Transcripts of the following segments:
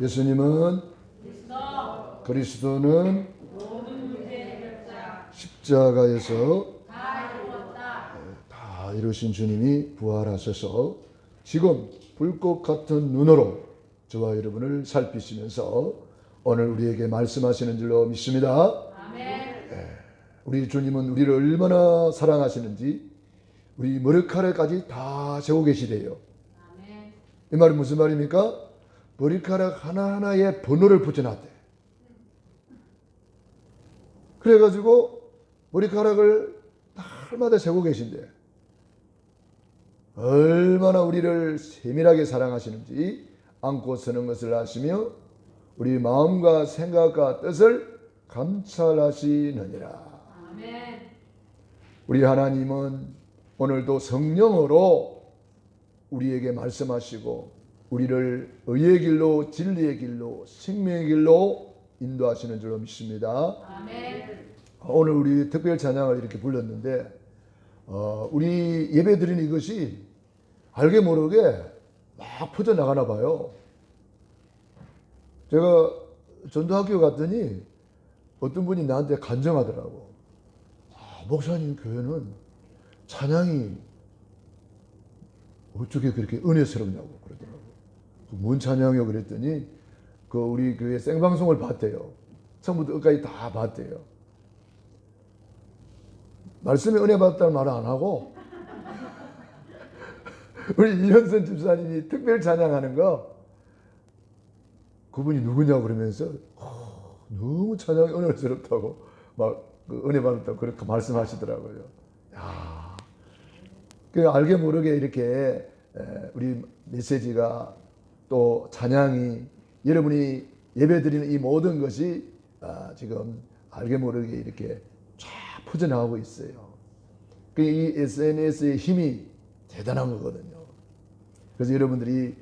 예수님은 그리스도는 십자가에서 다 이루신 주님이 부활하셔서 지금 불꽃 같은 눈으로 저와 여러분을 살피시면서 오늘 우리에게 말씀하시는 줄로 믿습니다. 우리 주님은 우리를 얼마나 사랑하시는지 우리 머리카락까지 다 재고 계시대요. 이 말은 무슨 말입니까? 머리카락 하나하나에 번호를 붙여놨대. 그래가지고 머리카락을 날마다 재고 계신대. 얼마나 우리를 세밀하게 사랑하시는지 안고 서는 것을 아시며 우리 마음과 생각과 뜻을 감찰하시느니라. 우리 하나님은 오늘도 성령으로 우리에게 말씀하시고 우리를 의의 길로 진리의 길로 생명의 길로 인도하시는 줄로 믿습니다. 오늘 우리 특별 찬양을 이렇게 불렀는데 우리 예배 드리는 이것이 알게 모르게 막 퍼져나가나 봐요. 제가 전도학교 갔더니 어떤 분이 나한테 간증하더라고. 목사님 교회는 찬양이 어떻게 그렇게 은혜스럽냐고 그러더라고. 뭔 찬양이요? 그랬더니 그 우리 교회 생방송을 봤대요. 처음부터 끝까지 다 봤대요. 말씀에 은혜 받았다는 말은 안 하고 우리 이현선 집사님이 특별 찬양하는 거 그분이 누구냐고 그러면서 너무 찬양이 은혜스럽다고 막 그 은혜 받았다고 그렇게 말씀하시더라고요. 야, 그 알게 모르게 이렇게 우리 메시지가 또 찬양이 여러분이 예배드리는 이 모든 것이 지금 알게 모르게 이렇게 쫙 퍼져나가고 있어요. 이 SNS의 힘이 대단한 거거든요. 그래서 여러분들이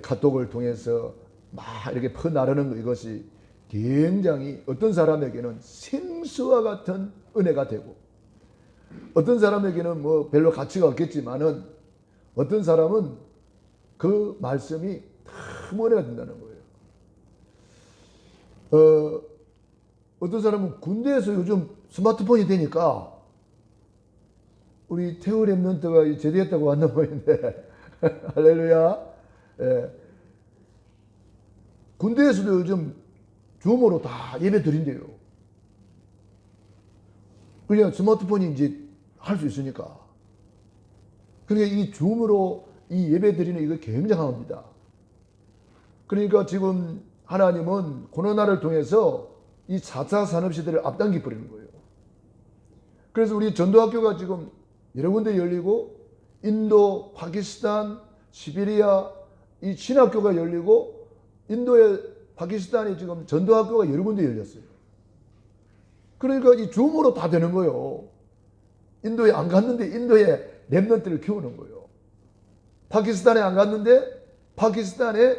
카톡을 통해서 막 이렇게 퍼나르는 이것이 굉장히 어떤 사람에게는 생수와 같은 은혜가 되고 어떤 사람에게는 뭐 별로 가치가 없겠지만은 어떤 사람은 그 말씀이 참 은혜가 된다는 거예요. 어떤 사람은 군대에서 요즘 스마트폰이 되니까 우리 태우 랩런트가 제대했다고 왔나 보이는데 할렐루야. 군대에서도 요즘 줌으로 다 예배 드린대요. 그냥 스마트폰이 이제 할 수 있으니까. 그러니까 이 줌으로 이 예배 드리는 이거 굉장합니다. 그러니까 지금 하나님은 코로나를 통해서 이 4차 산업시대를 앞당겨 버리는 거예요. 그래서 우리 전도학교가 지금 여러 군데 열리고 인도, 파키스탄, 시베리아 이 신학교가 열리고 인도에 파키스탄에 지금 전도학교가 여러 군데 열렸어요. 그러니까 이 줌으로 다 되는 거예요. 인도에 안 갔는데 인도에 랩런트를 키우는 거예요. 파키스탄에 안 갔는데 파키스탄에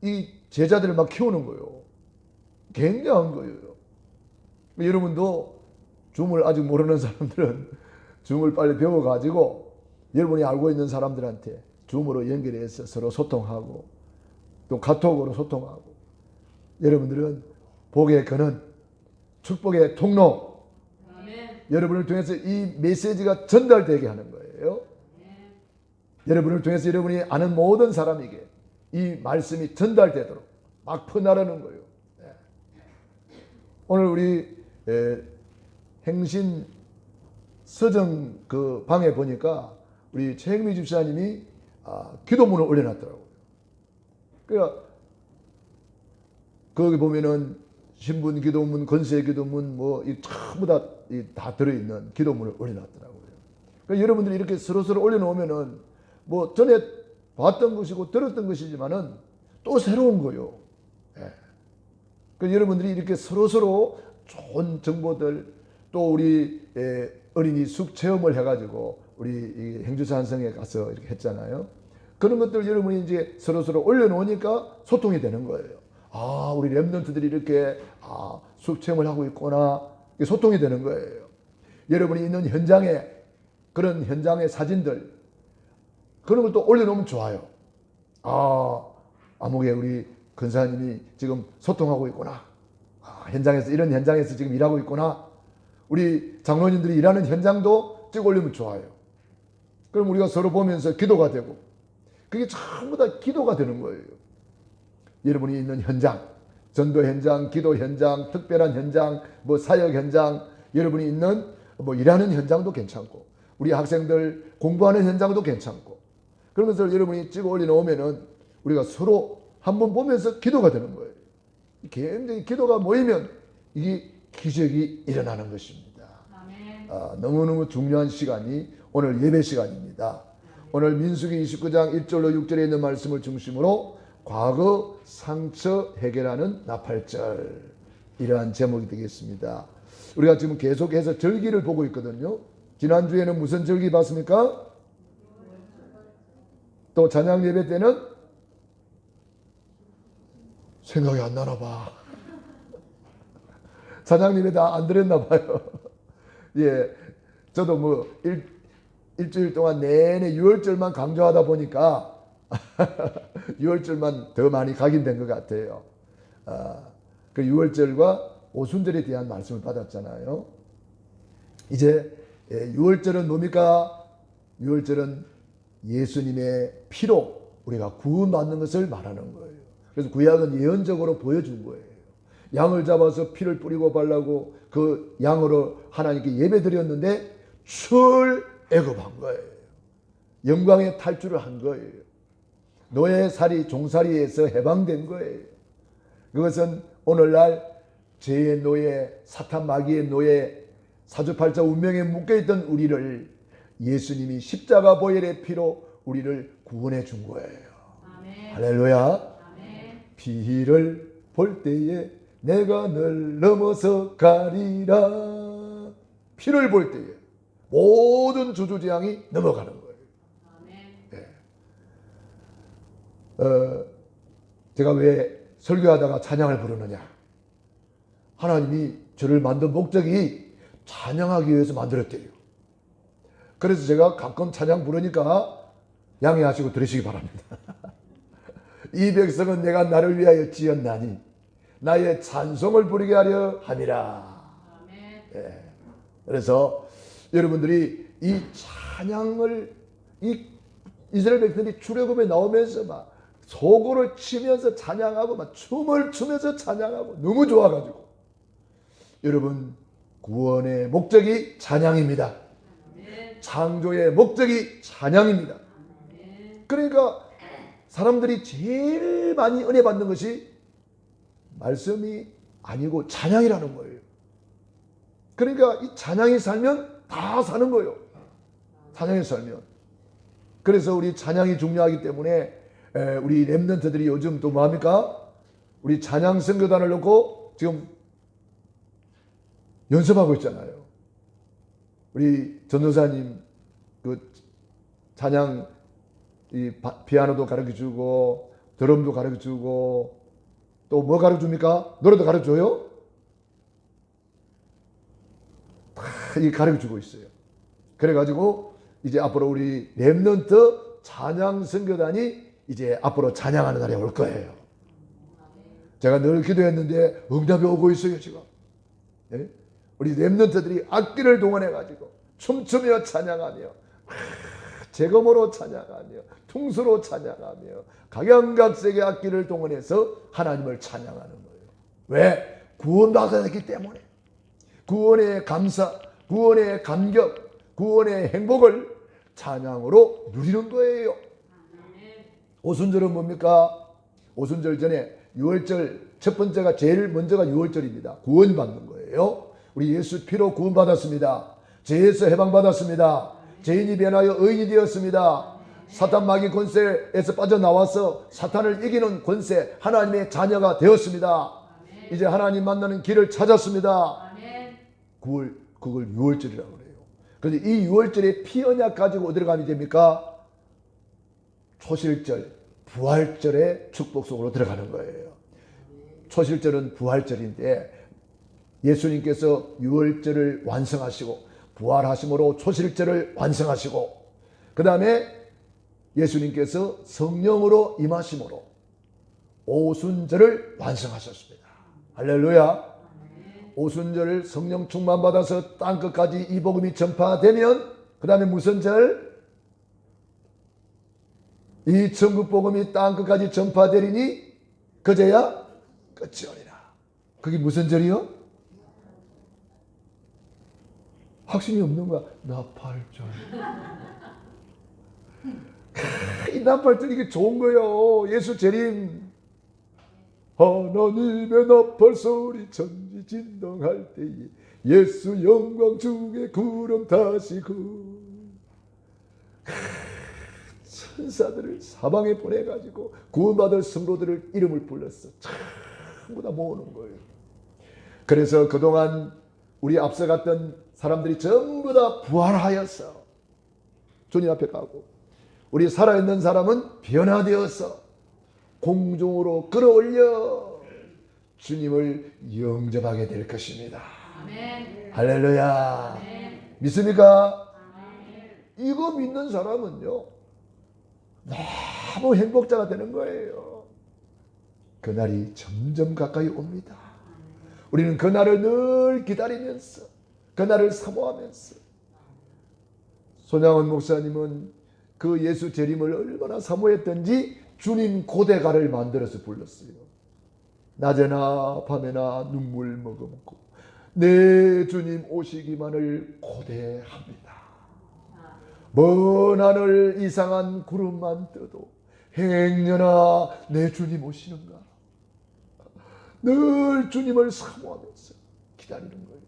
이 제자들을 막 키우는 거예요. 굉장한 거예요. 여러분도 줌을 아직 모르는 사람들은 줌을 빨리 배워가지고 여러분이 알고 있는 사람들한테 줌으로 연결해서 서로 소통하고 또 카톡으로 소통하고 여러분들은 복의 근원, 축복의 통로 여러분을 통해서 이 메시지가 전달되게 하는 거예요. 여러분을 통해서 여러분이 아는 모든 사람에게 이 말씀이 전달되도록 막 퍼나르는 거예요. 오늘 우리 행신 서정 그 방에 보니까 우리 최영미 집사님이 기도문을 올려놨더라고요. 그러니까 거기 보면은 신분 기도문, 건세 기도문 뭐 이 전부 다 들어있는 기도문을 올려놨더라고요. 그러니까 여러분들이 이렇게 서로서로 올려놓으면은 뭐 전에 봤던 것이고 들었던 것이지만은 또 새로운 거요. 그러니까 여러분들이 이렇게 서로서로 좋은 정보들 또 우리 어린이 숙 체험을 해가지고 우리 행주사 한성에 가서 이렇게 했잖아요. 그런 것들 여러분이 이제 서로서로 올려놓으니까 소통이 되는 거예요. 우리 랩런트들이 이렇게 숙 체험을 하고 있구나. 소통이 되는 거예요. 여러분이 있는 현장에 그런 현장의 사진들 그런 걸 또 올려놓으면 좋아요. 아무개 우리 근사님이 지금 소통하고 있구나. 현장에서, 이런 현장에서 지금 일하고 있구나. 우리 장로님들이 일하는 현장도 찍어 올리면 좋아요. 그럼 우리가 서로 보면서 기도가 되고, 그게 전부 다 기도가 되는 거예요. 여러분이 있는 현장, 전도 현장, 기도 현장, 특별한 현장, 뭐 사역 현장, 여러분이 있는 뭐 일하는 현장도 괜찮고, 우리 학생들 공부하는 현장도 괜찮고, 그러면서 여러분이 찍어 올려놓으면은 우리가 서로 한번 보면서 기도가 되는 거예요. 굉장히 기도가 모이면 이게 기적이 일어나는 것입니다. 너무너무 중요한 시간이 오늘 예배 시간입니다. 오늘 민수기 29장 1절로 6절에 있는 말씀을 중심으로 과거 상처 해결하는 나팔절, 이러한 제목이 되겠습니다. 우리가 지금 계속해서 절기를 보고 있거든요. 지난주에는 무슨 절기 봤습니까? 또 찬양 예배 때는 생각이 안 나나 봐. 찬양 예배 다 안 들었나 봐요. 예, 저도 뭐 일주일 동안 내내 6월절만 강조하다 보니까 6월절만 더 많이 각인된 것 같아요. 그 6월절과 오순절에 대한 말씀을 받았잖아요. 이제 6월절은 뭡니까? 6월절은 예수님의 피로 우리가 구원받는 것을 말하는 거예요. 그래서 구약은 예언적으로 보여준 거예요. 양을 잡아서 피를 뿌리고 발라고 그 양으로 하나님께 예배드렸는데 출애굽한 거예요. 영광의 탈출을 한 거예요. 노예살이 종살이에서 해방된 거예요. 그것은 오늘날 죄의 노예, 사탄 마귀의 노예, 사주팔자 운명에 묶여있던 우리를 예수님이 십자가 보혈의 피로 우리를 구원해 준 거예요. 아멘. 할렐루야. 아멘. 피를 볼 때에 내가 널 넘어서 가리라. 피를 볼 때에 모든 주주재앙이 넘어가는 거예요. 네. 제가 왜 설교하다가 찬양을 부르느냐? 하나님이 저를 만든 목적이 찬양하기 위해서 만들었대요. 그래서 제가 가끔 찬양 부르니까 양해하시고 들으시기 바랍니다. 이 백성은 내가 나를 위하여 지었나니 나의 찬송을 부르게 하려 함이라. 네. 그래서 여러분들이 이 찬양을, 이 이스라엘 백성들이 출애굽에 나오면서 막 소고를 치면서 찬양하고 막 춤을 추면서 찬양하고 너무 좋아가지고, 여러분 구원의 목적이 찬양입니다. 창조의 목적이 찬양입니다. 그러니까 사람들이 제일 많이 은혜 받는 것이 말씀이 아니고 찬양이라는 거예요. 그러니까 이 찬양이 살면 다 사는 거예요. 찬양이 살면. 그래서 우리 찬양이 중요하기 때문에 우리 랩런트들이 요즘 또 뭐합니까? 우리 찬양 선교단을 놓고 지금 연습하고 있잖아요. 우리 전도사님 그 찬양 이 피아노도 가르쳐주고 드럼도 가르쳐주고 또 뭐 가르쳐줍니까? 노래도 가르쳐줘요? 다 이 가르쳐주고 있어요. 그래가지고 이제 앞으로 우리 랩런트 찬양 선교단이 이제 앞으로 찬양하는 날이 올 거예요. 제가 늘 기도했는데 응답이 오고 있어요 지금. 예? 우리 랩런트들이 악기를 동원해가지고 춤추며 찬양하며 재검으로 찬양하며 퉁수로 찬양하며 각양각색의 악기를 동원해서 하나님을 찬양하는 거예요. 왜? 구원받았기 때문에. 구원의 감사, 구원의 감격, 구원의 행복을 찬양으로 누리는 거예요. 오순절은 뭡니까? 오순절 전에 6월절 첫 번째가 제일 먼저가 6월절입니다. 구원받는 거예요. 우리 예수 피로 구원받았습니다. 죄에서 해방받았습니다. 죄인이 변하여 의인이 되었습니다. 사탄 마귀 권세에서 빠져나와서 사탄을 이기는 권세, 하나님의 자녀가 되었습니다. 이제 하나님 만나는 길을 찾았습니다. 그걸 6월절이라고 그래요. 그런데 이 6월절에 피언약 가지고 어디로 가면 됩니까? 초실절, 부활절의 축복 속으로 들어가는 거예요. 초실절은 부활절인데 예수님께서 6월절을 완성하시고 부활하심으로 초실절을 완성하시고 그 다음에 예수님께서 성령으로 임하심으로 오순절을 완성하셨습니다. 할렐루야. 오순절 성령 충만 받아서 땅끝까지 이 복음이 전파되면 그 다음에 무슨 절? 이 천국 복음이 땅끝까지 전파되리니 그제야 끝이 오리라. 그게 무슨 절이요? 확신이 없는 거야. 나팔절. 이 나팔절 이게 좋은 거예요. 예수 재림. 하나님의 나팔 소리 천지 진동할 때에 예수 영광 중에 구름 타시고 천사들을 사방에 보내가지고 구원받을 성도들을 이름을 불렀어. 전부 다 모으는 거예요. 그래서 그동안 우리 앞서갔던 사람들이 전부 다 부활하여서 주님 앞에 가고 우리 살아있는 사람은 변화되어서 공중으로 끌어올려 주님을 영접하게 될 것입니다. 아멘. 할렐루야. 아멘. 믿습니까? 아멘. 이거 믿는 사람은요 너무 행복자가 되는 거예요. 그날이 점점 가까이 옵니다. 우리는 그날을 늘 기다리면서 그날을 사모하면서 손양원 목사님은 그 예수 재림을 얼마나 사모했던지 주님 고대가를 만들어서 불렀어요. 낮에나 밤에나 눈물 머금고 내 주님 오시기만을 고대합니다. 먼 하늘 이상한 구름만 떠도 행여나 내 주님 오시는가. 늘 주님을 사모하면서 기다리는 거예요.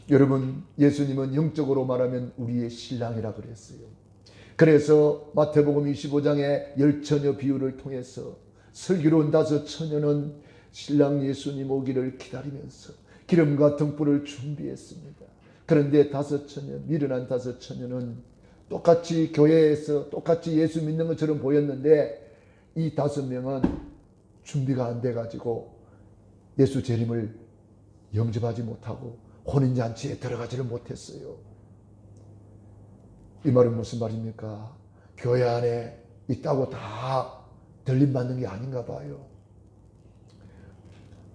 여러분, 예수님은 영적으로 말하면 우리의 신랑이라 그랬어요. 그래서 마태복음 25장의 10처녀 비유를 통해서 슬기로운 5처녀는 신랑 예수님 오기를 기다리면서 기름과 등불을 준비했습니다. 그런데 5처녀, 미련한 5처녀는 똑같이 교회에서 똑같이 예수 믿는 것처럼 보였는데 이 5명은 준비가 안 돼가지고 예수 재림을 영접하지 못하고 혼인잔치에 들어가지를 못했어요. 이 말은 무슨 말입니까? 교회 안에 있다고 다 들림받는 게 아닌가 봐요.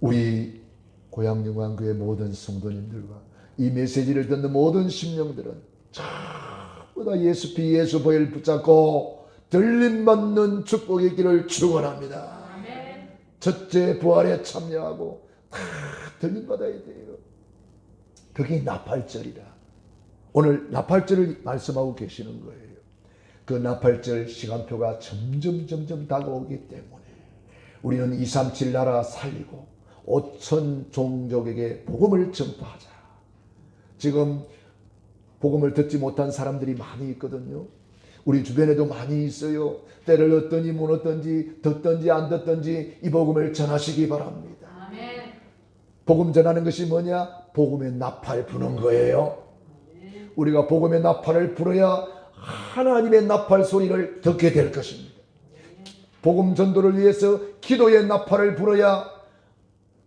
우리 고향영광교회 모든 성도님들과 이 메시지를 듣는 모든 심령들은 전부 다 예수 피 예수 보혈 붙잡고 들림받는 축복의 길을 축원합니다. 첫째 부활에 참여하고 다 들림받아야 돼요. 그게 나팔절이라. 오늘 나팔절을 말씀하고 계시는 거예요. 그 나팔절 시간표가 점점 다가오기 때문에 우리는 237 나라 살리고 5천 종족에게 복음을 전파하자. 지금 복음을 듣지 못한 사람들이 많이 있거든요. 우리 주변에도 많이 있어요. 때를 얻든지 못 얻든지 듣든지 안 듣든지 이 복음을 전하시기 바랍니다. 아멘. 복음 전하는 것이 뭐냐? 복음의 나팔 부는 거예요. 아멘. 우리가 복음의 나팔을 불어야 하나님의 나팔 소리를 듣게 될 것입니다. 복음 전도를 위해서 기도의 나팔을 불어야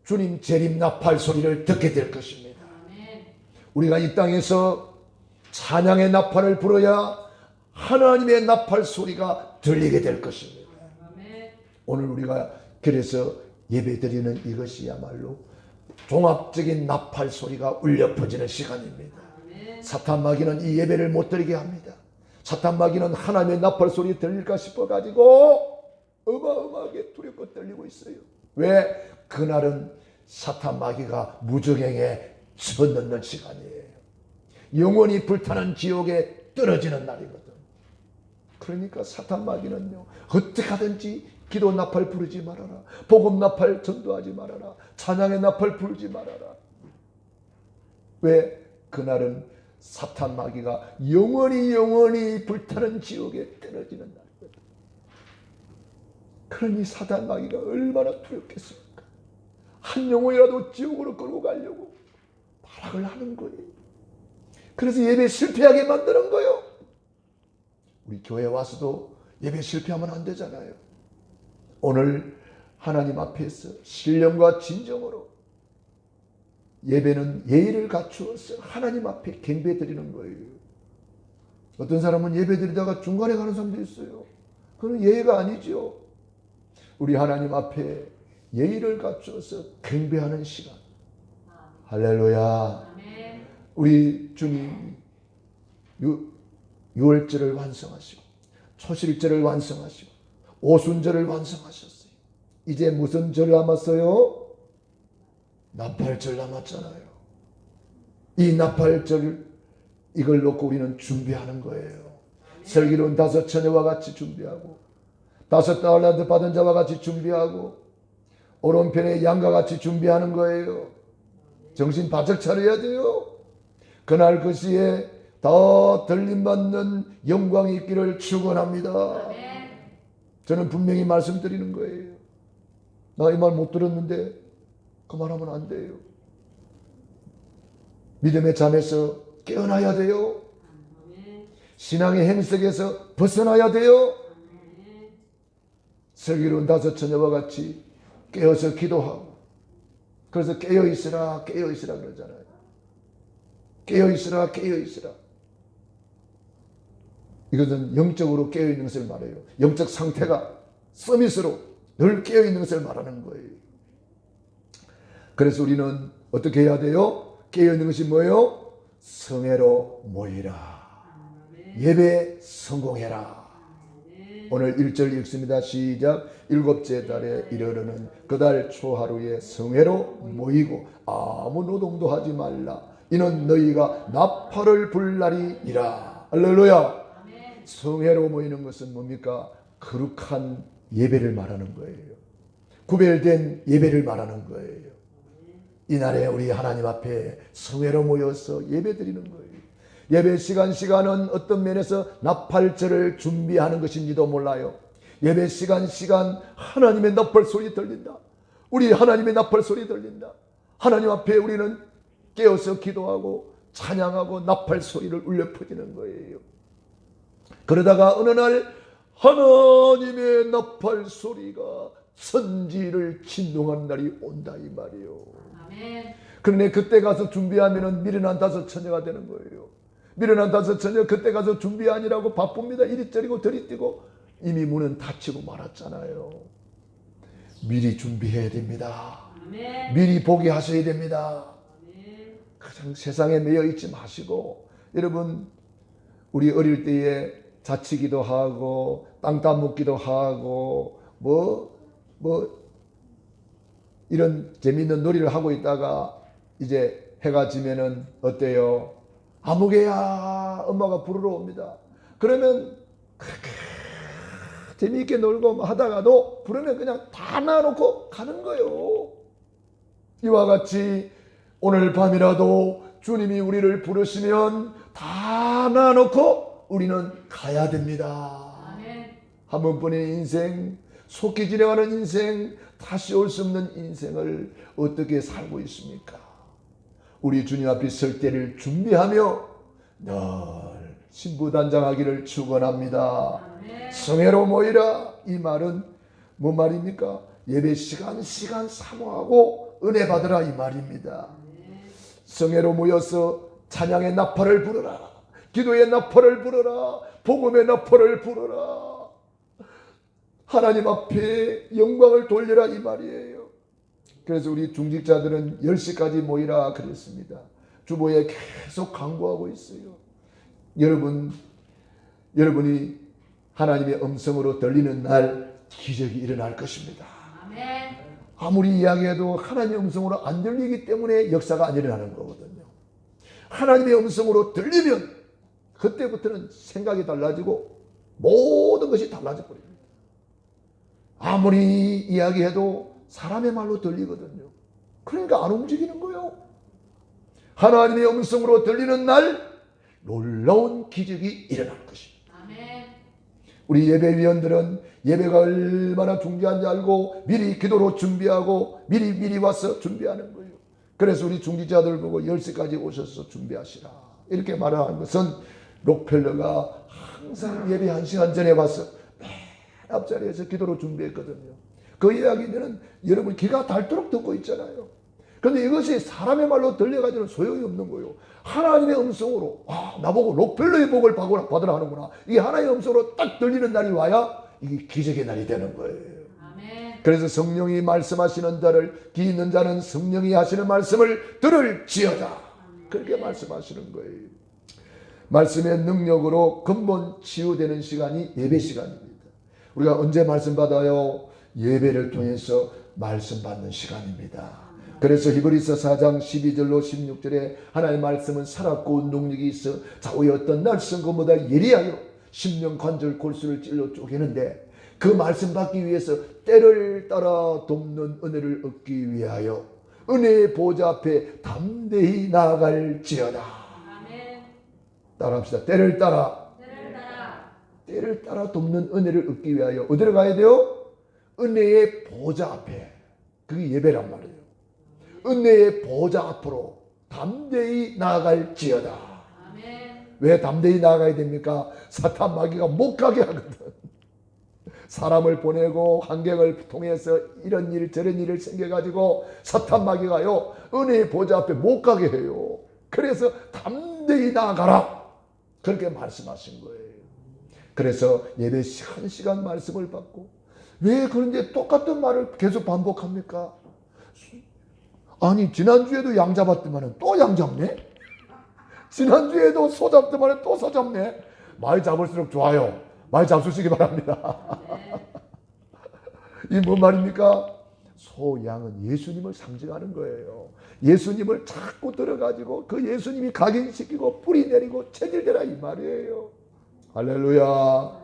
주님 재림 나팔 소리를 듣게 될 것입니다. 아멘. 우리가 이 땅에서 찬양의 나팔을 불어야 하나님의 나팔 소리가 들리게 될 것입니다. 아멘. 오늘 우리가 그래서 예배드리는 이것이야말로 종합적인 나팔 소리가 울려 퍼지는 시간입니다. 아멘. 사탄 마귀는 이 예배를 못 드리게 합니다. 사탄 마귀는 하나님의 나팔 소리 들릴까 싶어가지고 어마어마하게 두렵고 떨리고 있어요. 왜? 그날은 사탄 마귀가 무적행에 쳐넣는 시간이에요. 영원히 불타는 지옥에 떨어지는 날이거든. 그러니까 사탄 마귀는요, 어떻게 하든지 기도 나팔 부르지 말아라, 복음 나팔 전도하지 말아라, 찬양의 나팔 불지 말아라. 왜? 그날은 사탄 마귀가 영원히 불타는 지옥에 떨어지는 날이거든. 그러니 사탄 마귀가 얼마나 두렵겠습니까? 한 영혼이라도 지옥으로 끌고 가려고 발악을 하는 거예요. 그래서 예배 실패하게 만드는 거예요. 우리 교회 와서도 예배 실패하면 안 되잖아요. 오늘 하나님 앞에서 신령과 진정으로 예배는 예의를 갖추어서 하나님 앞에 경배 드리는 거예요. 어떤 사람은 예배 드리다가 중간에 가는 사람도 있어요. 그건 예의가 아니죠. 우리 하나님 앞에 예의를 갖춰서 경배하는 시간. 할렐루야. 우리 주님 유월절을 완성하시고 초실절을 완성하시고 오순절을 완성하셨어요. 이제 무슨 절 남았어요? 나팔절 남았잖아요. 이 나팔절 이걸 놓고 우리는 준비하는 거예요. 슬기로운 5 처녀와 같이 준비하고 5 달란트 받은 자와 같이 준비하고 오른편의 양과 같이 준비하는 거예요. 정신 바짝 차려야 돼요. 그날 그 시에 더 들림받는 영광이 있기를 축원합니다. 저는 분명히 말씀드리는 거예요. 나 이 말 못 들었는데 그 말하면 안 돼요. 믿음의 잠에서 깨어나야 돼요. 신앙의 행색에서 벗어나야 돼요. 슬기로운 5 처녀와 같이 깨어서 기도하고, 그래서 깨어있으라 깨어있으라 그러잖아요. 깨어있으라 깨어있으라. 이것은 영적으로 깨어있는 것을 말해요. 영적 상태가 서밋으로 늘 깨어있는 것을 말하는 거예요. 그래서 우리는 어떻게 해야 돼요? 깨어있는 것이 뭐예요? 성회로 모이라. 예배 성공해라. 오늘 1절 읽습니다. 시작. 7째 달에 이르러는 그달 초하루에 성회로 모이고 아무 노동도 하지 말라. 이는 너희가 나팔을 불 날이니라. 할렐루야. 성회로 모이는 것은 뭡니까? 거룩한 예배를 말하는 거예요. 구별된 예배를 말하는 거예요. 이날에 우리 하나님 앞에 성회로 모여서 예배 드리는 거예요. 예배 시간은 어떤 면에서 나팔절을 준비하는 것인지도 몰라요. 예배 시간 하나님의 나팔 소리 들린다. 우리 하나님의 나팔 소리 들린다. 하나님 앞에 우리는 깨어서 기도하고 찬양하고 나팔 소리를 울려 퍼지는 거예요. 그러다가 어느 날 하나님의 나팔 소리가 천지를 진동한 날이 온다 이 말이에요. 그런데 그때 가서 준비하면 미련한 5 처녀가 되는 거예요. 미련한 5 처녀 그때 가서 준비하느라고 바쁩니다. 이리저리고 저리뛰고 이미 문은 닫히고 말았잖아요. 미리 준비해야 됩니다. 미리 보게 하셔야 됩니다. 그냥 세상에 매여 있지 마시고, 여러분 우리 어릴 때에 자치기도 하고 땅 따먹기도 하고 이런 재미있는 놀이를 하고 있다가 이제 해가 지면은 어때요? 아무개야 엄마가 부르러 옵니다. 그러면 재미있게 놀고 하다가도 부르면 그냥 다 놔놓고 가는 거예요. 이와 같이 오늘 밤이라도 주님이 우리를 부르시면 다 놔놓고 우리는 가야 됩니다. 한 번뿐인 인생, 속히 지나가는 인생, 다시 올 수 없는 인생을 어떻게 살고 있습니까? 우리 주님 앞에 설 때를 준비하며 늘 신부단장하기를 축원합니다. 성회로 모이라. 이 말은 뭔 말입니까? 예배 시간 사모하고 은혜 받으라 이 말입니다. 성회로 모여서 찬양의 나팔을 부르라. 기도의 나팔을 부르라. 복음의 나팔을 부르라. 하나님 앞에 영광을 돌려라 이 말이에요. 그래서 우리 중직자들은 10시까지 모이라 그랬습니다. 주보에 계속 강구하고 있어요. 여러분이 하나님의 음성으로 들리는 날 기적이 일어날 것입니다. 아무리 이야기해도 하나님의 음성으로 안 들리기 때문에 역사가 안 일어나는 거거든요. 하나님의 음성으로 들리면 그때부터는 생각이 달라지고 모든 것이 달라져 버립니다. 아무리 이야기해도 사람의 말로 들리거든요. 그러니까 안 움직이는 거예요. 하나님의 음성으로 들리는 날 놀라운 기적이 일어날 것입니다. 우리 예배위원들은 예배가 얼마나 중요한지 알고 미리 기도로 준비하고 미리 와서 준비하는 거예요. 그래서 우리 중직자들 보고 10시까지 오셔서 준비하시라 이렇게 말하는 것은 록펠러가 항상 예배 1시간 전에 와서 맨 앞자리에서 기도로 준비했거든요. 그 이야기는 여러분 귀가 닳도록 듣고 있잖아요. 그런데 이것이 사람의 말로 들려가지고는 소용이 없는 거예요. 하나님의 음성으로 나보고 록펠러의 복을 받으라 하는구나. 이게 하나님의 음성으로 딱 들리는 날이 와야 이게 기적의 날이 되는 거예요. 그래서 성령이 말씀하시는 자를 귀 있는 자는 성령이 하시는 말씀을 들을지어다. 그렇게 말씀하시는 거예요. 말씀의 능력으로 근본 치유되는 시간이 예배 시간입니다. 우리가 언제 말씀 받아요? 예배를 통해서 말씀 받는 시간입니다. 그래서 히브리서 4장 12절로 16절에 하나님의 말씀은 살았고 능력이 있어 좌우의 어떤 날선 것보다 예리하여 심령 관절 골수를 찔러 쪼개는데 그 말씀 받기 위해서 때를 따라 돕는 은혜를 얻기 위하여 은혜의 보좌 앞에 담대히 나아갈지어다. 아멘. 따라합시다. 때를 따라 돕는 은혜를 얻기 위하여 어디로 가야 돼요? 은혜의 보좌 앞에. 그게 예배란 말이에요. 은혜의 보좌 앞으로 담대히 나아갈지어다. 아멘. 왜 담대히 나아가야 됩니까? 사탄 마귀가 못 가게 하거든. 사람을 보내고 환경을 통해서 이런 일 저런 일을 생겨가지고 사탄 마귀가요 은혜의 보좌 앞에 못 가게 해요. 그래서 담대히 나아가라 그렇게 말씀하신 거예요. 그래서 예배 1시간 말씀을 받고 왜 그런데 똑같은 말을 계속 반복합니까? 아니 지난주에도 양 잡았더만 또 양 잡네? 지난주에도 소 잡더만 또 소 잡네? 많이 잡을수록 좋아요. 많이 잡수시기 바랍니다. 이 뭔 말입니까? 소, 양은 예수님을 상징하는 거예요. 예수님을 자꾸 들어가지고 그 예수님이 각인시키고 뿌리 내리고 체질되라 이 말이에요. 할렐루야.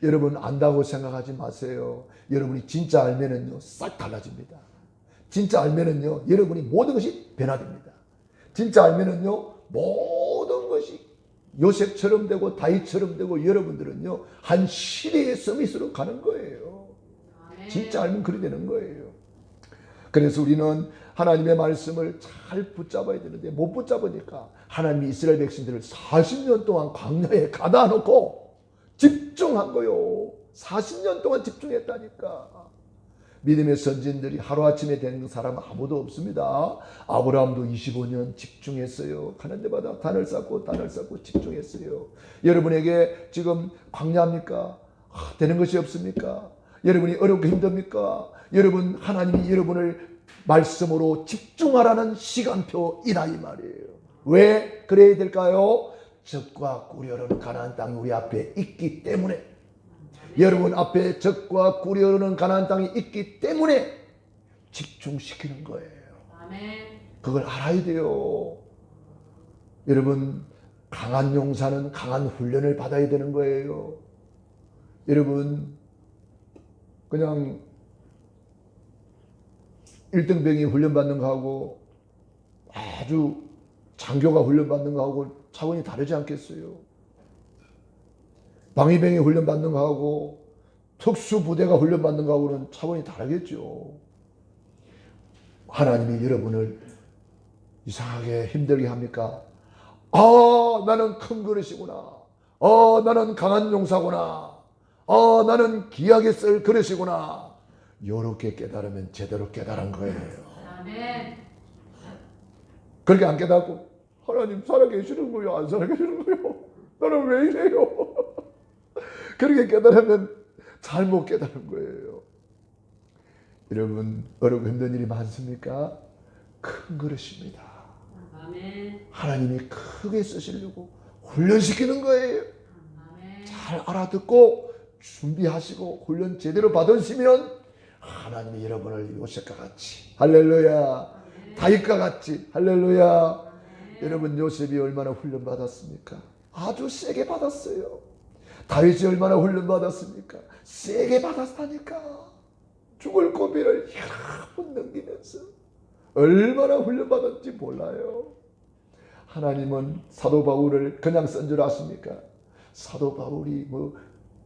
여러분 안다고 생각하지 마세요. 여러분이 진짜 알면은요 싹 달라집니다. 진짜 알면은요 여러분이 모든 것이 변화됩니다. 진짜 알면은요 모든 것이 요셉처럼 되고 다윗처럼 되고 여러분들은요 한 시대의 서밋으로 가는 거예요. 진짜 알면 그리 되는 거예요. 그래서 우리는 하나님의 말씀을 잘 붙잡아야 되는데 못 붙잡으니까 하나님이 이스라엘 백성들을 40년 동안 광야에 가다 놓고 집중한 거요. 40년 동안 집중했다니까. 믿음의 선진들이 하루아침에 된 사람 아무도 없습니다. 아브라함도 25년 집중했어요. 가는 데마다 단을 쌓고 집중했어요. 여러분에게 지금 광야입니까? 되는 것이 없습니까? 여러분이 어렵고 힘듭니까? 여러분 하나님이 여러분을 말씀으로 집중하라는 시간표이다 이 말이에요. 왜 그래야 될까요? 적과 꿀이 가나안 땅이 우리 앞에 있기 때문에. 여러분 앞에 적과 꿀이 흐르는 가나안 땅이 있기 때문에 집중시키는 거예요. 그걸 알아야 돼요. 여러분 강한 용사는 강한 훈련을 받아야 되는 거예요. 여러분 그냥 1등병이 훈련받는 거하고 아주 장교가 훈련받는 거하고 차원이 다르지 않겠어요? 방위병이 훈련받는 거하고 특수부대가 훈련받는 거하고는 차원이 다르겠죠. 하나님이 여러분을 이상하게 힘들게 합니까? 나는 큰 그릇이구나. 나는 강한 용사구나. 나는 귀하게 쓸 그릇이구나. 요렇게 깨달으면 제대로 깨달은 거예요. 아멘. 그렇게 안 깨닫고 하나님 살아계시는 거요? 안 살아계시는 거요? 나는 왜 이래요? 그렇게 깨달으면 잘못 깨달은 거예요. 여러분 어렵고 힘든 일이 많습니까? 큰 그릇입니다. 아멘. 하나님이 크게 쓰시려고 훈련시키는 거예요. 아멘. 잘 알아듣고 준비하시고 훈련 제대로 받으시면 하나님이 여러분을 요셉과 같이 할렐루야 다윗과 같이 할렐루야. 여러분 요셉이 얼마나 훈련받았습니까? 아주 세게 받았어요. 다윗이 얼마나 훈련받았습니까? 세게 받았다니까. 죽을 고비를 여러 번 넘기면서 얼마나 훈련받았는지 몰라요. 하나님은 사도 바울을 그냥 쓴 줄 아십니까? 사도 바울이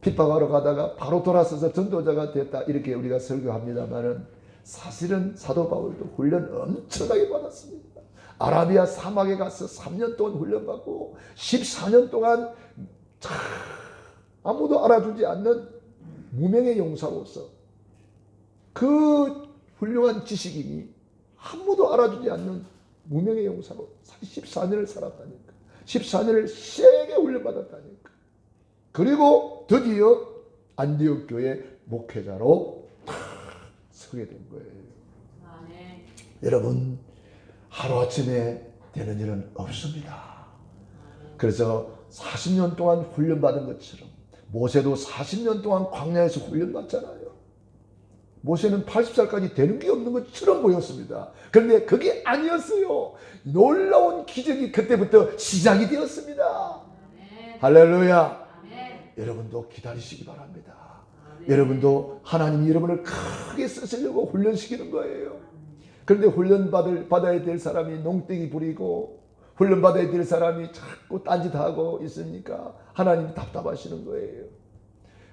핍박하러 가다가 바로 돌아서서 전도자가 됐다 이렇게 우리가 설교합니다만은 사실은 사도 바울도 훈련 엄청나게 받았습니다. 아라비아 사막에 가서 3년 동안 훈련받고 14년 동안 아무도 알아주지 않는 무명의 용사로서 그 훌륭한 지식인이 아무도 알아주지 않는 무명의 용사로 14년을 살았다니까. 14년을 세게 훈련받았다니까. 그리고 드디어 안디옥 교회 목회자로 서게 된 거예요. 아멘. 여러분, 하루아침에 되는 일은 없습니다. 그래서 40년 동안 훈련받은 것처럼 모세도 40년 동안 광야에서 훈련받잖아요. 모세는 80살까지 되는 게 없는 것처럼 보였습니다. 그런데 그게 아니었어요. 놀라운 기적이 그때부터 시작이 되었습니다. 아멘. 할렐루야. 아멘. 여러분도 기다리시기 바랍니다. 아멘. 여러분도 하나님이 여러분을 크게 쓰시려고 훈련시키는 거예요. 그런데 훈련받아야 될 사람이 농땡이 부리고 훈련받아야 될 사람이 자꾸 딴짓하고 있으니까 하나님이 답답하시는 거예요.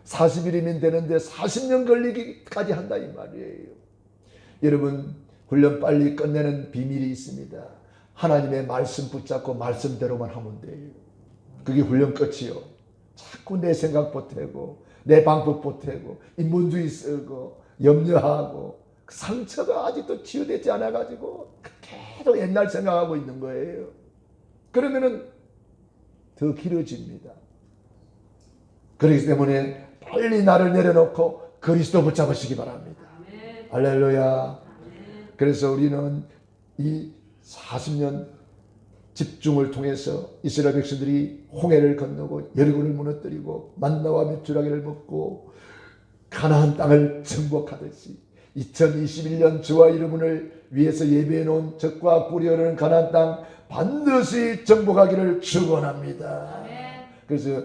40일이면 되는데 40년 걸리기까지 한다 이 말이에요. 여러분, 훈련 빨리 끝내는 비밀이 있습니다. 하나님의 말씀 붙잡고 말씀대로만 하면 돼요. 그게 훈련 끝이요. 자꾸 내 생각 보태고 내 방법 보태고 인본주의 쓰고 염려하고 상처가 아직도 치유되지 않아가지고 계속 옛날 생각하고 있는 거예요. 그러면은 더 길어집니다. 그렇기 때문에 빨리 나를 내려놓고 그리스도 붙잡으시기 바랍니다. 아멘. 할렐루야. 아멘. 그래서 우리는 이 40년 집중을 통해서 이스라엘 백성들이 홍해를 건너고 여리고를 무너뜨리고 만나와 메추라기를 먹고 가나안 땅을 정복하듯이 2021년 주와 여러분을 위해서 예배해 놓은 적과 꿀이 흐르는 가나안 땅 반드시 정복하기를 축원합니다. 아멘. 그래서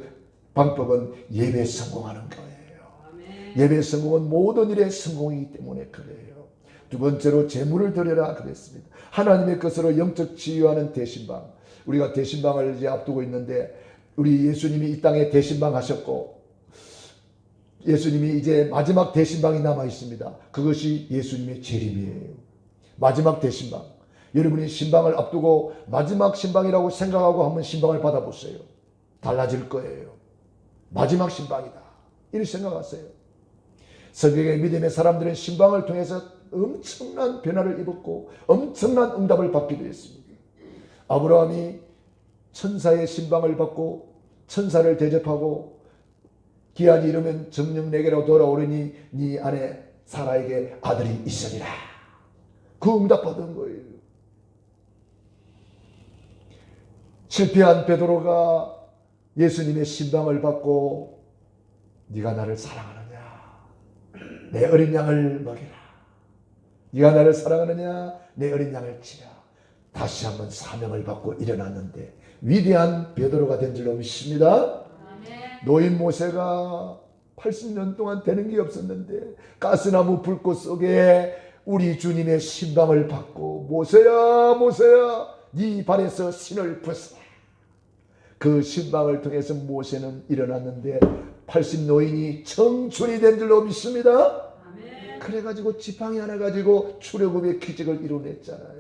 방법은 예배에 성공하는 거예요. 아멘. 예배의 성공은 모든 일의 성공이기 때문에 그래요. 두 번째로 재물을 드려라 그랬습니다. 하나님의 것으로 영적 치유하는 대신방. 우리가 대신방을 이제 앞두고 있는데 우리 예수님이 이 땅에 대신방 하셨고 예수님이 이제 마지막 대신방이 남아 있습니다. 그것이 예수님의 재림이에요. 마지막 대신방. 여러분이 신방을 앞두고 마지막 신방이라고 생각하고 한번 신방을 받아보세요. 달라질 거예요. 마지막 신방이다. 이렇게 생각하세요. 성경의 믿음의 사람들은 신방을 통해서 엄청난 변화를 입었고 엄청난 응답을 받기도 했습니다. 아브라함이 천사의 신방을 받고 천사를 대접하고 기한이 이르면 정녕 내게로 돌아오르니 네 아내 사라에게 아들이 있으리라. 그 응답 받은 거예요. 실패한 베드로가 예수님의 신방을 받고 네가 나를 사랑하느냐? 내 어린 양을 먹이라. 네가 나를 사랑하느냐? 내 어린 양을 치라. 다시 한번 사명을 받고 일어났는데 위대한 베드로가 된 줄로 믿습니다. 아멘. 노인 모세가 80년 동안 되는 게 없었는데 가스나무 불꽃 속에 우리 주님의 신방을 받고 모세야 모세야 네 발에서 신을 벗어라. 그 신방을 통해서 모세는 일어났는데 80 노인이 청춘이 된 줄로 믿습니다. 아멘. 그래가지고 지팡이 하나 가지고 출애굽의 기적을 이뤄냈잖아요.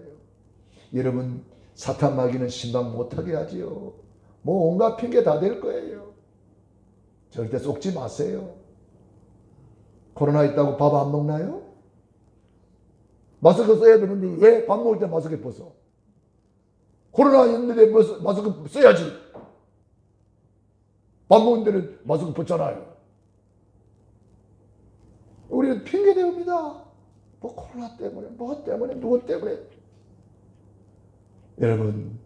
여러분 사탄 마귀는 신방 못하게 하지요. 뭐 온갖 핑계 다 될 거예요. 절대 속지 마세요. 코로나 있다고 밥 안 먹나요? 마스크 써야 되는데 왜 밥 먹을 때 마스크 벗어? 코로나 있는데 마스크 써야지. 밥 먹는 데는 마스크 벗잖아요. 우리는 핑계 대옵니다. 뭐 코로나 때문에 뭐 때문에 누구 때문에. 여러분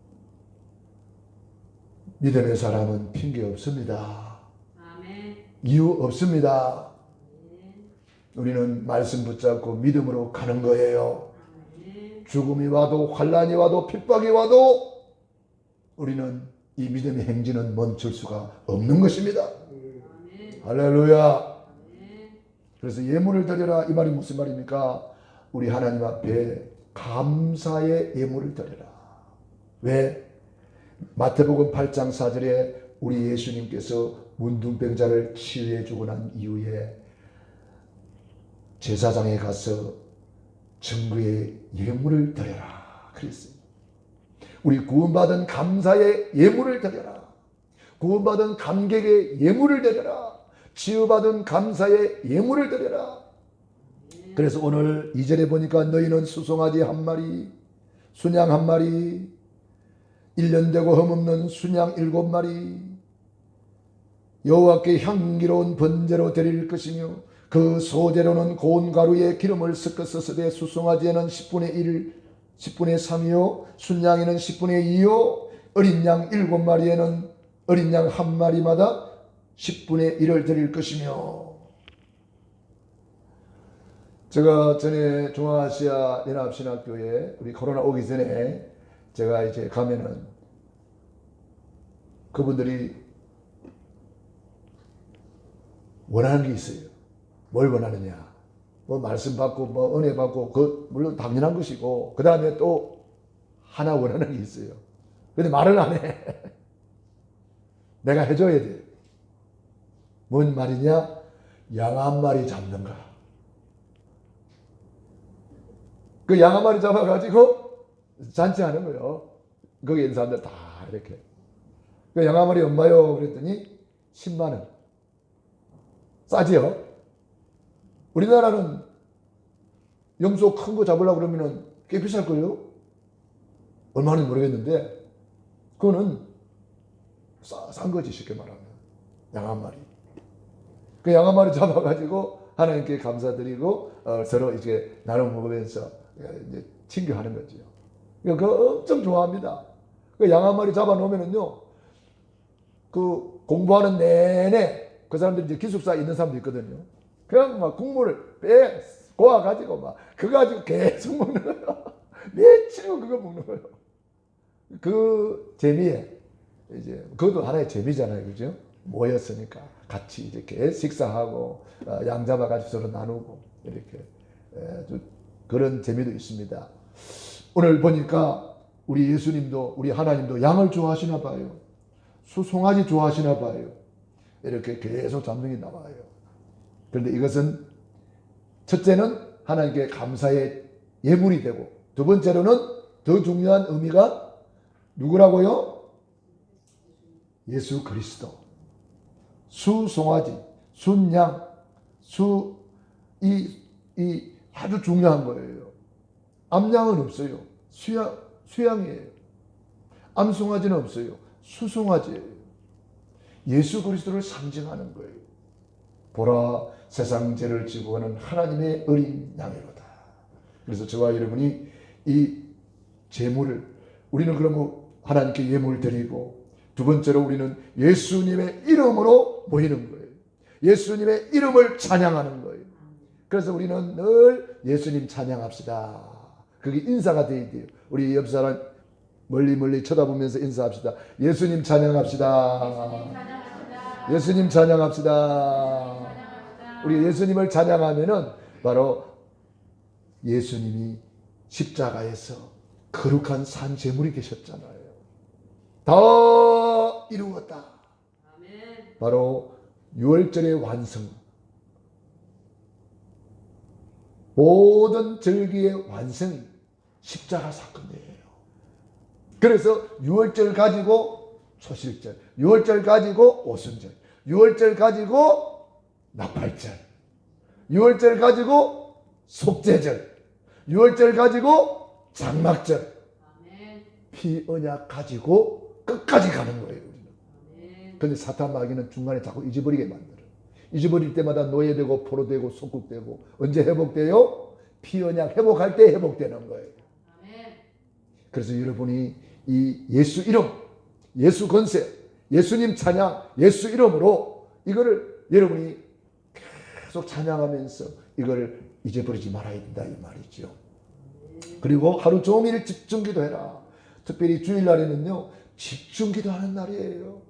믿음의 사람은 핑계 없습니다. 아멘. 이유 없습니다. 아멘. 우리는 말씀 붙잡고 믿음으로 가는 거예요. 아멘. 죽음이 와도 환난이 와도 핍박이 와도 우리는 이 믿음의 행진은 멈출 수가 없는 것입니다. 아멘. 할렐루야. 아멘. 그래서 예물을 드려라 이 말이 무슨 말입니까? 우리 하나님 앞에 감사의 예물을 드려라. 왜? 마태복음 8장 4절에 우리 예수님께서 문둥병자를 치유해 주고 난 이후에 제사장에 가서 증거의 예물을 드려라 그랬어요. 우리 구원받은 감사의 예물을 드려라. 구원받은 감격의 예물을 드려라. 치유받은 감사의 예물을 드려라. 그래서 오늘 2절에 보니까 너희는 수송아지 한 마리, 순양 한 마리, 1년 되고 흠없는 순양 7마리, 여호와께 향기로운 번제로 드릴 것이며 그 소재로는 고운 가루에 기름을 섞어 쓰되 수송아지에는 10분의 1, 10분의 3이요 순양에는 10분의 2요 어린 양 7마리에는 어린 양 한 마리마다 10분의 1을 드릴 것이며. 제가 전에 중앙아시아 연합신학교에 우리 코로나 오기 전에 제가 이제 가면은 그분들이 원하는 게 있어요. 뭘 원하느냐? 뭐 말씀 받고 뭐 은혜 받고 그 물론 당연한 것이고 그 다음에 또 하나 원하는 게 있어요. 근데 말을 안 해. 내가 해줘야 돼. 뭔 말이냐? 양 한 마리 잡는가. 그 양 한 마리 잡아가지고 잔치하는 거예요. 거기 있는 사람들 다 이렇게. 그 양 한 마리 얼마요? 그랬더니 10만 원. 싸지요? 우리나라는 염소 큰 거 잡으려고 그러면은 꽤 비쌀걸요? 얼마나 모르겠는데 그거는 싼 거지 쉽게 말하면. 양 한 마리. 그 양 한 마리 잡아가지고 하나님께 감사드리고 서로 이제 나눠 먹으면서 이제 친교하는 거죠. 그거 엄청 좋아합니다. 그 양 한 마리 잡아놓으면은요, 그 공부하는 내내 그 사람들이 이제 기숙사에 있는 사람도 있거든요. 그냥 막 국물을 빼 고아가지고 막 그거 가지고 계속 먹는 거예요. 며칠이고 그거 먹는 거예요. 그 재미에 이제 그것도 하나의 재미잖아요, 그죠? 모였으니까 같이 이렇게 식사하고 양 잡아가지고 서로 나누고 이렇게 그런 재미도 있습니다. 오늘 보니까 우리 예수님도 우리 하나님도 양을 좋아하시나 봐요. 수송아지 좋아하시나 봐요. 이렇게 계속 잡는 게 나와요. 그런데 이것은 첫째는 하나님께 감사의 예물이 되고 두 번째로는 더 중요한 의미가 누구라고요? 예수 그리스도. 수송아지, 순양, 이 아주 중요한 거예요. 암양은 없어요. 수양이에요. 암송아지는 없어요. 수송아지예요. 예수 그리스도를 상징하는 거예요. 보라, 세상 죄를 지고 가는 하나님의 어린 양이로다. 그래서 저와 여러분이 이 제물을 우리는 그러면 하나님께 예물 드리고 두 번째로 우리는 예수님의 이름으로 모이는 거예요. 예수님의 이름을 찬양하는 거예요. 그래서 우리는 늘 예수님 찬양합시다. 그게 인사가 돼야 돼요. 우리 옆 사람 멀리 쳐다보면서 인사합시다. 예수님 찬양합시다. 예수님 찬양합시다. 우리 예수님을 찬양하면은 바로 예수님이 십자가에서 거룩한 산 제물이 되셨잖아요. 다 이루었다. 바로 유월절의 완성. 모든 절기의 완성이 십자가 사건이에요. 그래서 유월절 가지고 초실절, 유월절 가지고 오순절, 유월절 가지고 나팔절, 유월절 가지고 속죄절, 유월절 가지고 장막절, 피 언약 가지고 끝까지 가는 거예요. 그런데 사탄 마귀는 중간에 자꾸 잊어버리게 만들어요. 잊어버릴 때마다 노예되고 포로되고 속국되고 언제 회복돼요? 피 언약 회복할 때 회복되는 거예요. 그래서 여러분이 이 예수 이름, 예수 권세, 예수님 찬양, 예수 이름으로 이거를 여러분이 계속 찬양하면서 이걸 잊어버리지 말아야 된다 이 말이죠. 그리고 하루 종일 집중 기도해라. 특별히 주일날에는요 집중기도하는 날이에요.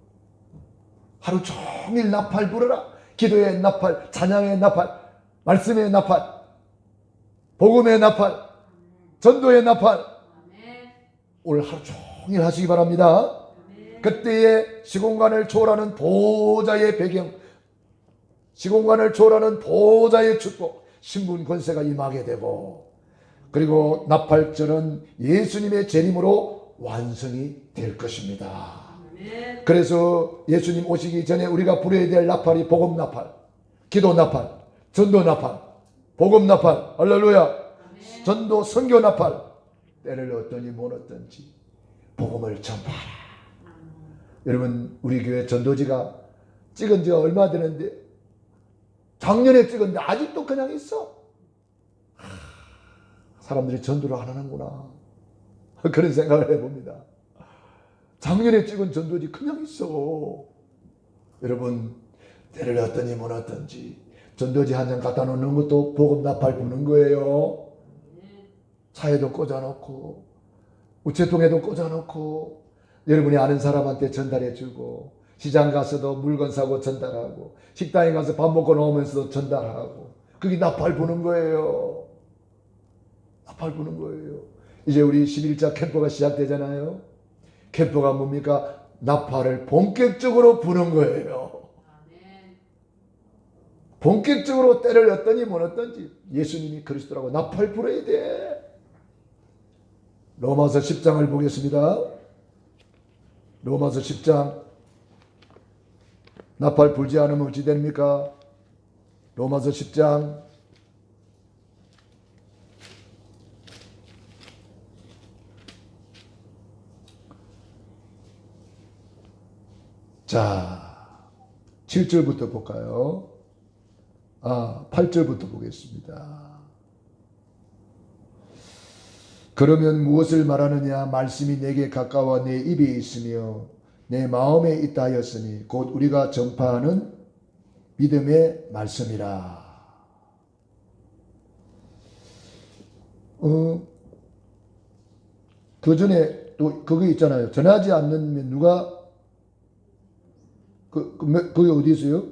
하루 종일 나팔 불어라. 기도의 나팔, 찬양의 나팔, 말씀의 나팔, 복음의 나팔, 전도의 나팔. 오늘 하루 종일 하시기 바랍니다. 그때에 시공간을 초월하는 보좌의 배경, 시공간을 초월하는 보좌의 축복, 신분 권세가 임하게 되고, 그리고 나팔절은 예수님의 재림으로 완성이 될 것입니다. 그래서 예수님 오시기 전에 우리가 부려야 될 나팔이 복음 나팔, 기도 나팔, 전도 나팔, 복음 나팔, 할렐루야, 전도 선교 나팔. 때를 얻더니 못 얻든지 복음을 전파하라. 여러분 우리 교회 전도지가 찍은 지가 얼마 되는데 작년에 찍었는데 아직도 그냥 있어. 사람들이 전도를 안 하는구나. 그런 생각을 해봅니다. 작년에 찍은 전도지 그냥 있어. 여러분, 때를 어떠니 못 어떤지 전도지 한 장 갖다 놓는 것도 복음 나팔 부는 거예요. 차에도 꽂아놓고 우체통에도 꽂아놓고 여러분이 아는 사람한테 전달해주고 시장 가서도 물건 사고 전달하고 식당에 가서 밥 먹고 나오면서도 전달하고 그게 나팔 부는 거예요. 나팔 부는 거예요. 이제 우리 11자 캠프가 시작되잖아요. 캠프가 뭡니까? 나팔을 본격적으로 부는 거예요. 본격적으로 때를 어떠니 못 어떤지 예수님이 그리스도라고 나팔 불어야 돼. 로마서 10장을 보겠습니다. 로마서 10장. 나팔 불지 않으면 어찌 됩니까? 로마서 10장. 자, 7절부터 볼까요? 8절부터 보겠습니다. 그러면 무엇을 말하느냐? 말씀이 내게 가까워 내 입에 있으며 내 마음에 있다 하였으니 곧 우리가 전파하는 믿음의 말씀이라. 그 전에 또 그거 있잖아요. 전하지 않는 누가 그게 어디 있어요?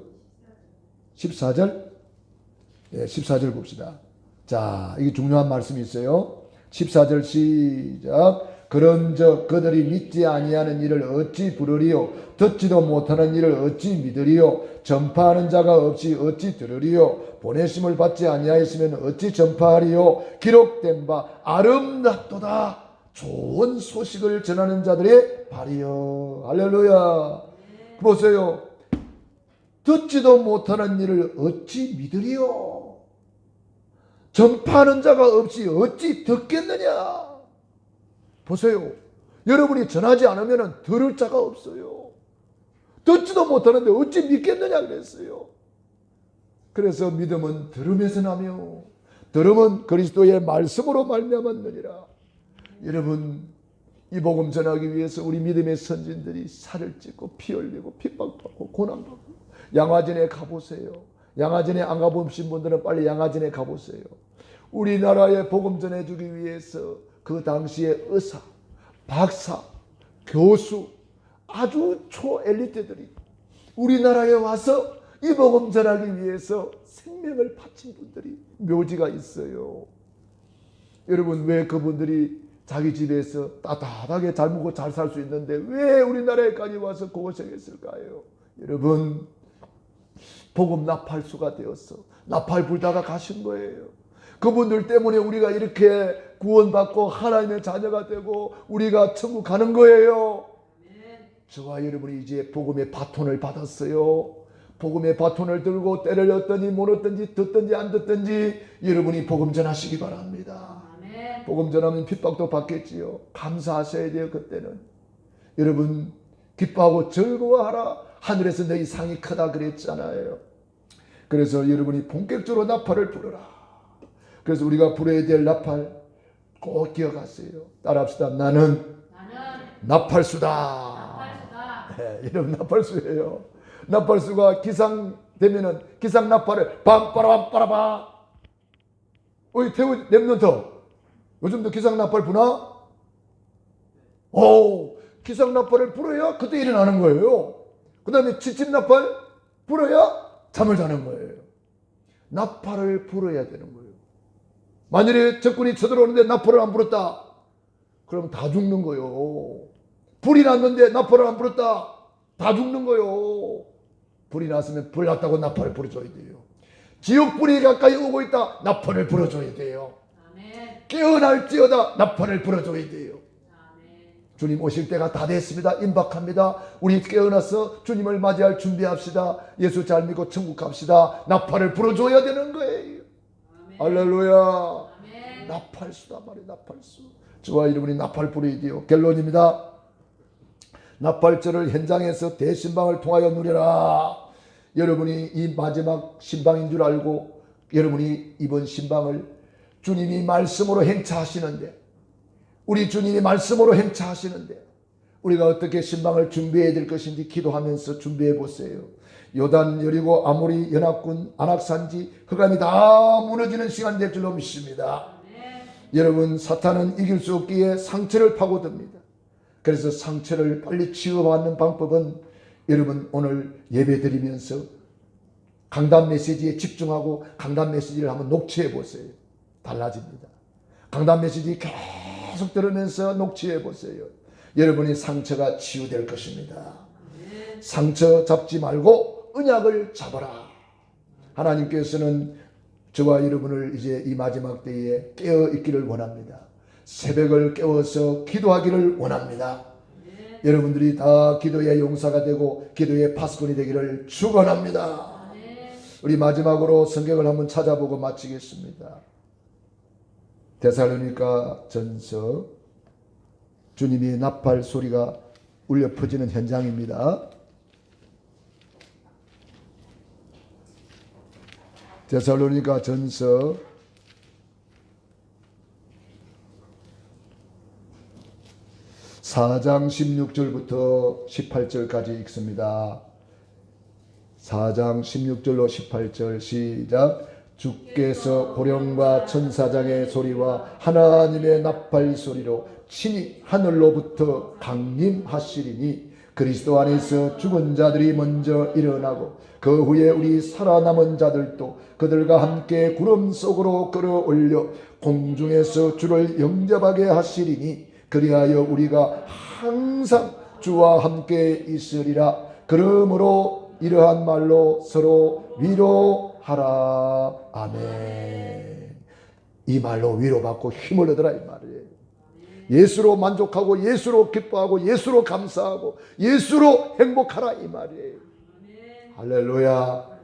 14절? 네, 14절 봅시다. 자, 이게 중요한 말씀이 있어요. 14절 시작. 그런즉 그들이 믿지 아니하는 일을 어찌 부르리요? 듣지도 못하는 일을 어찌 믿으리요? 전파하는 자가 없이 어찌 들으리요? 보내심을 받지 아니하였으면 어찌 전파하리요? 기록된 바 아름답도다. 좋은 소식을 전하는 자들의 발이요. 할렐루야. 보세요. 듣지도 못하는 일을 어찌 믿으리요? 전파하는 자가 없이 어찌 듣겠느냐? 보세요. 여러분이 전하지 않으면 들을 자가 없어요. 듣지도 못하는데 어찌 믿겠느냐 그랬어요. 그래서 믿음은 들음에서 나며 들음은 그리스도의 말씀으로 말미암았느니라. 여러분, 이 복음 전하기 위해서 우리 믿음의 선진들이 살을 찢고 피 흘리고 핍박받고 고난받고 양화진에 가보세요. 양화진에 안 가보신 분들은 빨리 양화진에 가보세요. 우리나라에 복음 전해주기 위해서 그 당시에 의사, 박사, 교수, 아주 초엘리트들이 우리나라에 와서 이 복음 전하기 위해서 생명을 바친 분들이 묘지가 있어요. 여러분, 왜 그분들이 자기 집에서 따뜻하게 잘 먹고 잘 살 수 있는데 왜 우리나라에까지 와서 고생했을까요? 여러분, 복음 나팔수가 되었어. 나팔 불다가 가신 거예요. 그분들 때문에 우리가 이렇게 구원받고 하나님의 자녀가 되고 우리가 천국 가는 거예요. 저와 여러분이 이제 복음의 바톤을 받았어요. 복음의 바톤을 들고 때를 얻든지 못 얻든지 듣든지 안 듣든지 여러분이 복음 전하시기 바랍니다. 복음 전하면 핍박도 받겠지요. 감사하셔야 돼요. 그때는 여러분 기뻐하고 즐거워하라. 하늘에서 너희 상이 크다 그랬잖아요. 그래서 여러분이 본격적으로 나팔을 불어라. 그래서 우리가 불어야 될 나팔 꼭 기억하세요. 따라합시다. 나는 나팔수다. 네, 이름 나팔수예요. 나팔수가 기상되면은 기상 나팔을 빰빠라빰빠라바. 어이 태우 랩런터 요즘도 기상 나팔 부나? 오, 기상 나팔을 불어야 그때 일어나는 거예요. 그 다음에 지침 나팔 불어야 잠을 자는 거예요. 나팔을 불어야 되는 거예요. 만일에 적군이 쳐들어오는데 나팔을 안 불었다. 그럼 다 죽는 거예요. 불이 났는데 나팔을 안 불었다. 다 죽는 거예요. 불이 났으면 불 났다고 나팔을 불어줘야 돼요. 지옥불이 가까이 오고 있다. 나팔을 불어줘야 돼요. 아멘. 깨어날지어다. 나팔을 불어줘야 돼요. 아멘. 주님 오실 때가 다 됐습니다. 임박합니다. 우리 깨어나서 주님을 맞이할 준비합시다. 예수 잘 믿고 천국 갑시다. 나팔을 불어줘야 되는 거예요. 아멘. 할렐루야. 아멘. 나팔수다 말이에요. 나팔수. 저와 여러분이 나팔 불어야 돼요. 결론입니다. 나팔절을 현장에서 대신방을 통하여 누려라. 여러분이 이 마지막 신방인 줄 알고 여러분이 이번 신방을 주님이 말씀으로 행차하시는데, 우리 주님이 말씀으로 행차하시는데 우리가 어떻게 신방을 준비해야 될 것인지 기도하면서 준비해 보세요. 요단, 여리고, 아모리, 연합군, 안악산지, 흑암이 다 무너지는 시간 될 줄로 믿습니다. 여러분, 사탄은 이길 수 없기에 상처를 파고듭니다. 그래서 상처를 빨리 치유받는 방법은 여러분 오늘 예배 드리면서 강단 메시지에 집중하고 강단 메시지를 한번 녹취해 보세요. 달라집니다. 강단 메시지 계속 들으면서 녹취해 보세요. 여러분의 상처가 치유될 것입니다. 상처 잡지 말고 언약을 잡아라. 하나님께서는 저와 여러분을 이제 이 마지막 때에 깨어 있기를 원합니다. 새벽을 깨워서 기도하기를 원합니다. 여러분들이 다 기도의 용사가 되고 기도의 파수꾼이 되기를 축원합니다. 우리 마지막으로 성경을 한번 찾아보고 마치겠습니다. 데살로니가 전서, 주님이 나팔 소리가 울려 퍼지는 현장입니다. 데살로니가 전서 4장 16절부터 18절까지 읽습니다. 4장 16절로 18절 시작. 주께서 호령과 천사장의 소리와 하나님의 나팔 소리로 친히 하늘로부터 강림하시리니 그리스도 안에서 죽은 자들이 먼저 일어나고 그 후에 우리 살아남은 자들도 그들과 함께 구름 속으로 끌어올려 공중에서 주를 영접하게 하시리니 그리하여 우리가 항상 주와 함께 있으리라. 그러므로 이러한 말로 서로 위로하라. 아멘. 이 말로 위로받고 힘을 얻으라 이 말이에요. 예수로 만족하고 예수로 기뻐하고 예수로 감사하고 예수로 행복하라 이 말이에요. 할렐루야.